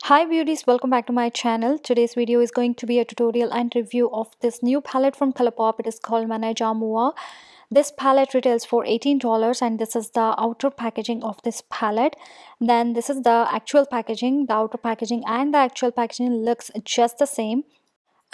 Hi beauties, welcome back to my channel. Today's video is going to be a tutorial and review of this new palette from Colourpop. It is called Menage Muah. This palette retails for $18 and this is the outer packaging of this palette. Then this is the actual packaging. The outer packaging and the actual packaging looks just the same.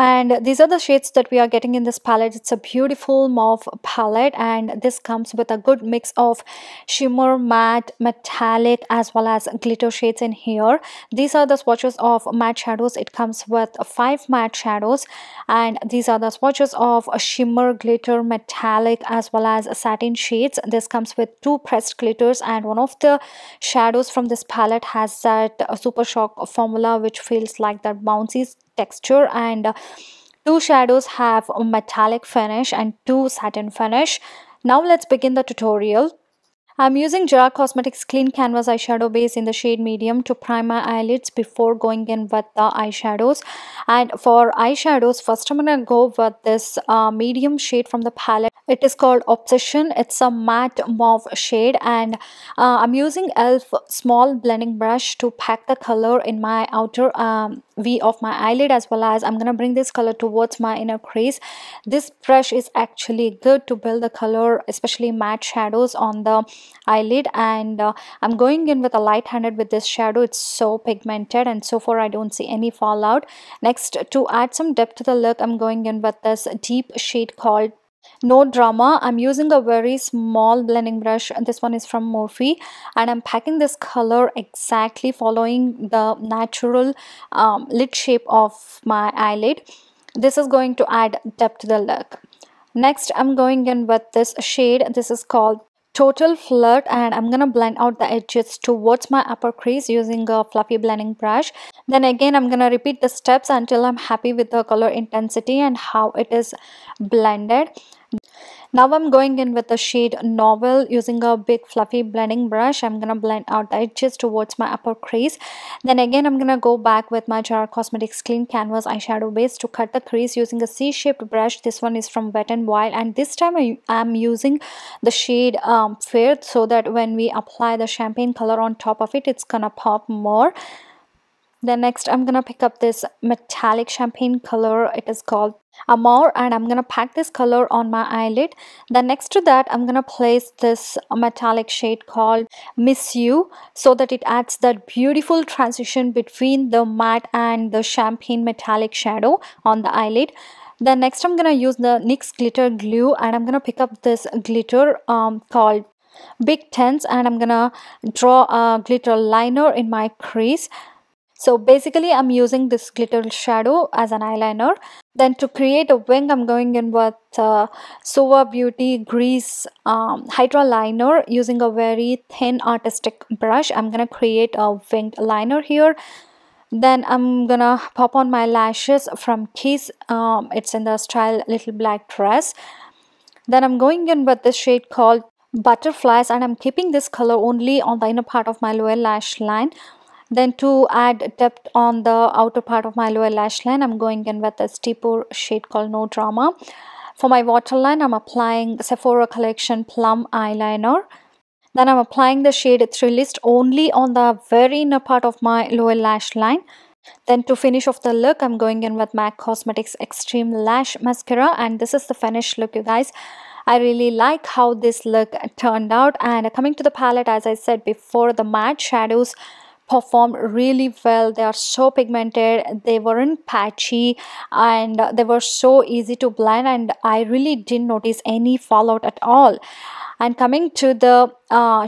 And these are the shades that we are getting in this palette. It's a beautiful mauve palette and this comes with a good mix of shimmer, matte, metallic as well as glitter shades in here. These are the swatches of matte shadows. It comes with 5 matte shadows and these are the swatches of shimmer, glitter, metallic as well as satin shades. This comes with 2 pressed glitters and one of the shadows from this palette has that super shock formula which feels like that bouncy texture, and 2 shadows have a metallic finish and 2 satin finish. Now let's begin the tutorial. I'm using Gerard Cosmetics Clean Canvas eyeshadow base in the shade medium to prime my eyelids before going in with the eyeshadows. And for eyeshadows, first I'm gonna go with this medium shade from the palette. It is called Obsession. It's a matte mauve shade and I'm using e.l.f. small blending brush to pack the color in my outer V of my eyelid, as well as I'm gonna bring this color towards my inner crease. This brush is actually good to build the color, especially matte shadows on the eyelid, and I'm going in with a light handed with this shadow. It's so pigmented and so far I don't see any fallout. Next, to add some depth to the look, I'm going in with this deep shade called No Drama. I'm using a very small blending brush. This one is from Mauve and I'm packing this color exactly following the natural lid shape of my eyelid. This is going to add depth to the look. Next, I'm going in with this shade. This is called Total Flirt and I'm gonna blend out the edges towards my upper crease using a fluffy blending brush. Then again I'm gonna repeat the steps until I'm happy with the color intensity and how it is blended. Now I'm going in with the shade Novel using a big fluffy blending brush. I'm gonna blend out the edges towards my upper crease. Then again I'm gonna go back with my Gerard Cosmetics Clean Canvas eyeshadow base to cut the crease using a C-shaped brush. This one is from Wet n Wild and this time I'm using the shade Fair, so that when we apply the champagne color on top of it, it's gonna pop more. Then next I'm gonna pick up this metallic champagne color. It is called Amore and I'm gonna pack this color on my eyelid. Then next to that I'm gonna place this metallic shade called Miss You, so that it adds that beautiful transition between the matte and the champagne metallic shadow on the eyelid. Then next I'm gonna use the NYX glitter glue and I'm gonna pick up this glitter called Big Tens and I'm gonna draw a glitter liner in my crease. So basically I'm using this glitter shadow as an eyeliner. Then to create a wing, I'm going in with Sribeauty Grease Hydra Liner using a very thin artistic brush. I'm gonna create a winged liner here. Then I'm gonna pop on my lashes from Kiss. It's in the style Little Black Dress. Then I'm going in with this shade called Butterflies and I'm keeping this color only on the inner part of my lower lash line. Then to add depth on the outer part of my lower lash line, I'm going in with a steeper shade called No Drama. For my waterline, I'm applying Sephora Collection Plum Eyeliner. Then I'm applying the shade Thrillist only on the very inner part of my lower lash line. Then to finish off the look, I'm going in with MAC Cosmetics Extreme Lash Mascara and this is the finished look, you guys. I really like how this look turned out. And coming to the palette, as I said before, the matte shadows performed really well. They are so pigmented, they weren't patchy and they were so easy to blend and I really didn't notice any fallout at all. And coming to the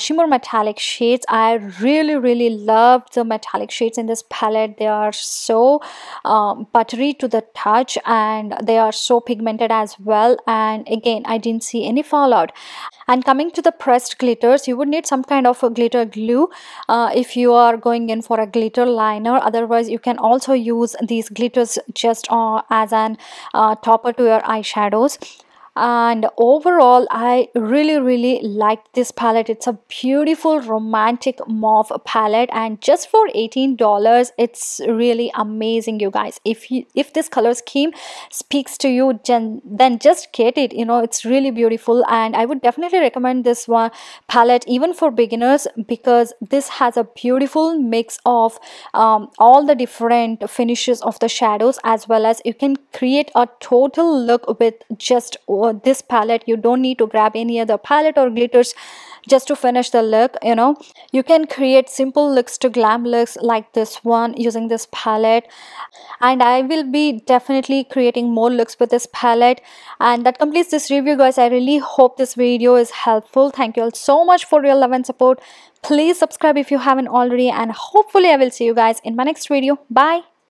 shimmer metallic shades, I really love the metallic shades in this palette. They are so buttery to the touch and they are so pigmented as well, and again I didn't see any fallout. And coming to the pressed glitters, you would need some kind of a glitter glue if you are going in for a glitter liner. Otherwise you can also use these glitters just as an topper to your eyeshadows. and overall I really like this palette. It's a beautiful romantic mauve palette, and just for $18 it's really amazing, you guys. If this color scheme speaks to you, then just get it. You know, it's really beautiful, and I would definitely recommend this one palette even for beginners, because this has a beautiful mix of all the different finishes of the shadows, as well as you can create a total look with just this palette. You don't need to grab any other palette or glitters just to finish the look. You know, you can create simple looks to glam looks like this one using this palette, and I will be definitely creating more looks with this palette. And that completes this review, guys. I really hope this video is helpful. Thank you all so much for your love and support. Please subscribe if you haven't already, and hopefully I will see you guys in my next video. Bye.